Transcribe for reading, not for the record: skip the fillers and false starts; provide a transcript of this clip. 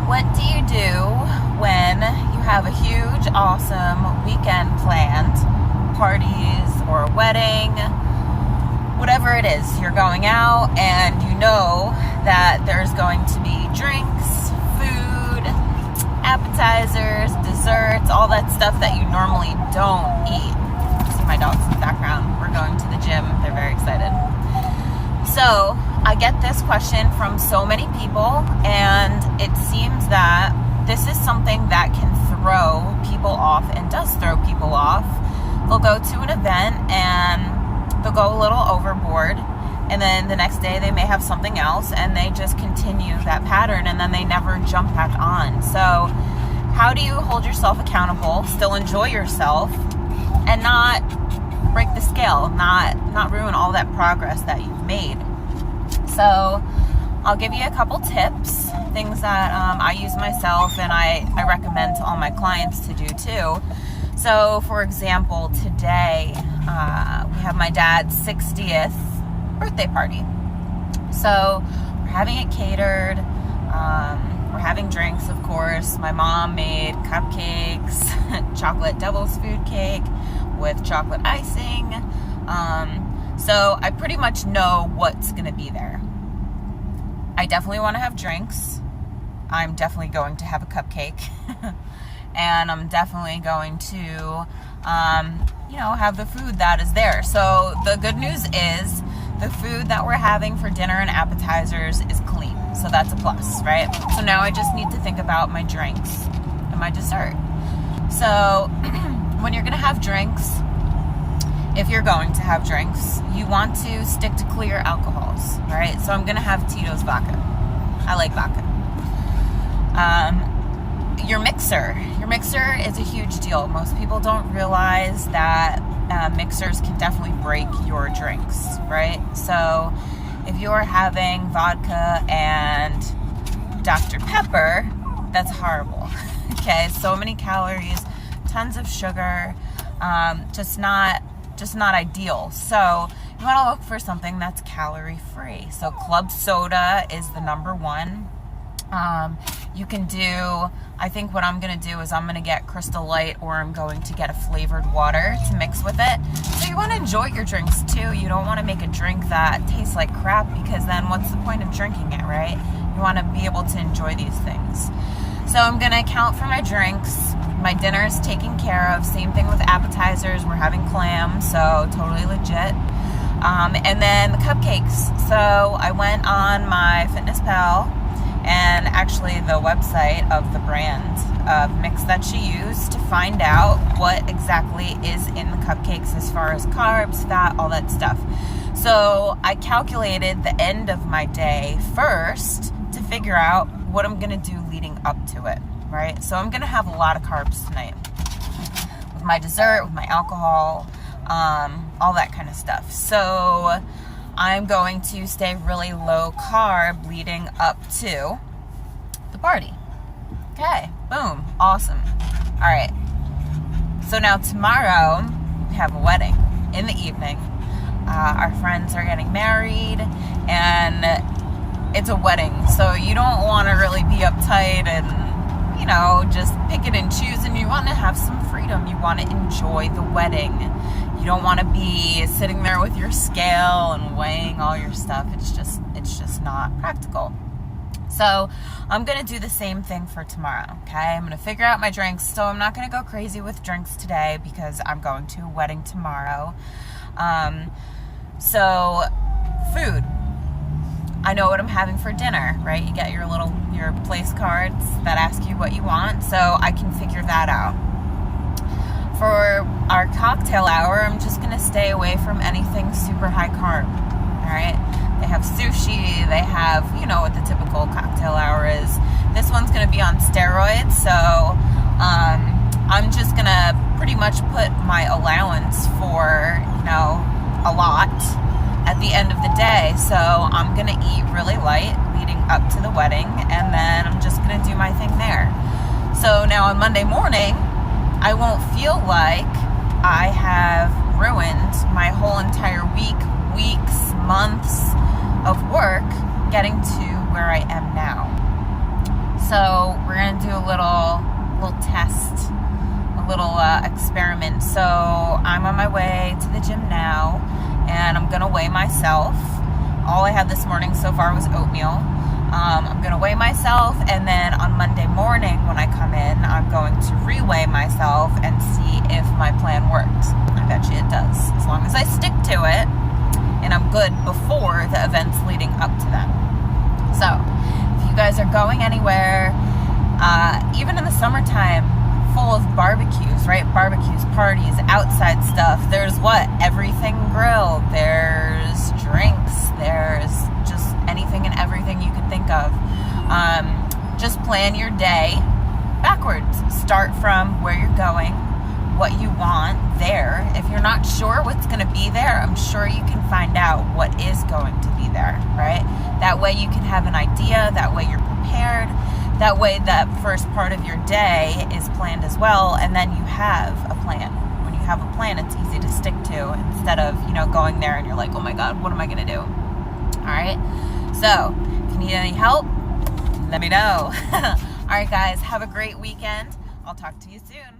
What do you do when you have a huge, awesome weekend planned? Parties or a wedding, whatever it is. You're going out and you know that there's going to be drinks, food, appetizers, desserts, all that stuff that you normally don't eat. See my dogs in the background. We're going to the gym. They're very excited. So I get this question from so many people, and it seems that this is something that can throw people off and does throw people off. They'll go to an event and they'll go a little overboard, and then the next day they may have something else, and they just continue that pattern, and then they never jump back on. So how do you hold yourself accountable, still enjoy yourself, and not break the scale, not ruin all that progress that you've made? So I'll give you a couple tips, things that I use myself and I recommend to all my clients to do too. So for example, today we have my dad's 60th birthday party. So we're having it catered. We're having drinks, of course. My mom made cupcakes, chocolate devil's food cake with chocolate icing. So I pretty much know what's going to be there. I definitely want to have drinks. I'm definitely going to have a cupcake. And I'm definitely going to, have the food that is there. So the good news is the food that we're having for dinner and appetizers is clean. So that's a plus, right? So now I just need to think about my drinks and my dessert. So when you're going to have drinks, if you're going to have drinks, you want to stick to clear alcohols, right? So I'm going to have Tito's vodka. I like vodka. Your mixer is a huge deal. Most people don't realize that mixers can definitely break your drinks, right? So if you're having vodka and Dr. Pepper, that's horrible. Okay, so many calories, tons of sugar, just not ideal. So you want to look for something that's calorie free. So club soda is the number one. You can do, I think what I'm going to do is I'm going to get Crystal Light, or I'm going to get a flavored water to mix with it. So you want to enjoy your drinks too. You don't want to make a drink that tastes like crap, because then what's the point of drinking it, right? You want to be able to enjoy these things. So I'm going to account for my drinks. My dinner is taken care of. Same thing with appetizers. We're having clam, so totally legit. And then the cupcakes. So I went on my FitnessPal and actually the website of the brand of mix that she used to find out what exactly is in the cupcakes as far as carbs, fat, all that stuff. So I calculated the end of my day first to figure out what I'm going to do leading up to it, right? So I'm going to have a lot of carbs tonight with my dessert, with my alcohol, all that kind of stuff. So I'm going to stay really low carb leading up to the party. Okay, boom, awesome. All right, so now tomorrow we have a wedding in the evening. Our friends are getting married, and it's a wedding, so you don't want to really be uptight and just pick it and choose, and you want to have some freedom. You want to enjoy the wedding. You don't want to be sitting there with your scale and weighing all your stuff. It's just not practical. So I'm going to do the same thing for tomorrow, okay? I'm going to figure out my drinks. So I'm not going to go crazy with drinks today because I'm going to a wedding tomorrow. So food. I know what I'm having for dinner, right? You get your place cards that ask you what you want, so I can figure that out. For our cocktail hour, I'm just going to stay away from anything super high carb, all right? They have sushi, they have, what the typical cocktail hour is. This one's going to be on steroids, so I'm just going to pretty much put my allowance for, a lot at the end of the day. So I'm going to eat really light leading up to the wedding, and then I'm just going to do my thing there. So now on Monday morning, I won't feel like I have ruined my whole entire weeks, months of work getting to where I am now. So we're gonna do a little test, a little experiment. So I'm on my way to the gym now, and I'm gonna weigh myself. All I had this morning so far was oatmeal. I'm gonna weigh myself, and then on Monday morning when I come in, I'm going to re-weigh myself and see if my plan works. I bet you it does, as long as I stick to it, and I'm good before the events leading up to them. So, if you guys are going anywhere, even in the summertime, full of barbecues, right? Barbecues, parties, outside stuff. There's everything grilled. There's drinks. There's just anything and everything you could think of. Just plan your day backwards. Start from where you're going, what you want there. If you're not sure what's going to be there, I'm sure you can find out what is going to be there, right? That way you can have an idea. That way you're prepared. That way that first part of your day is planned as well, and then you have a plan. When you have a plan, it's easy to stick to instead of, going there and you're like, oh my God, what am I going to do? All right. So if you need any help, let me know. All right, guys, have a great weekend. I'll talk to you soon.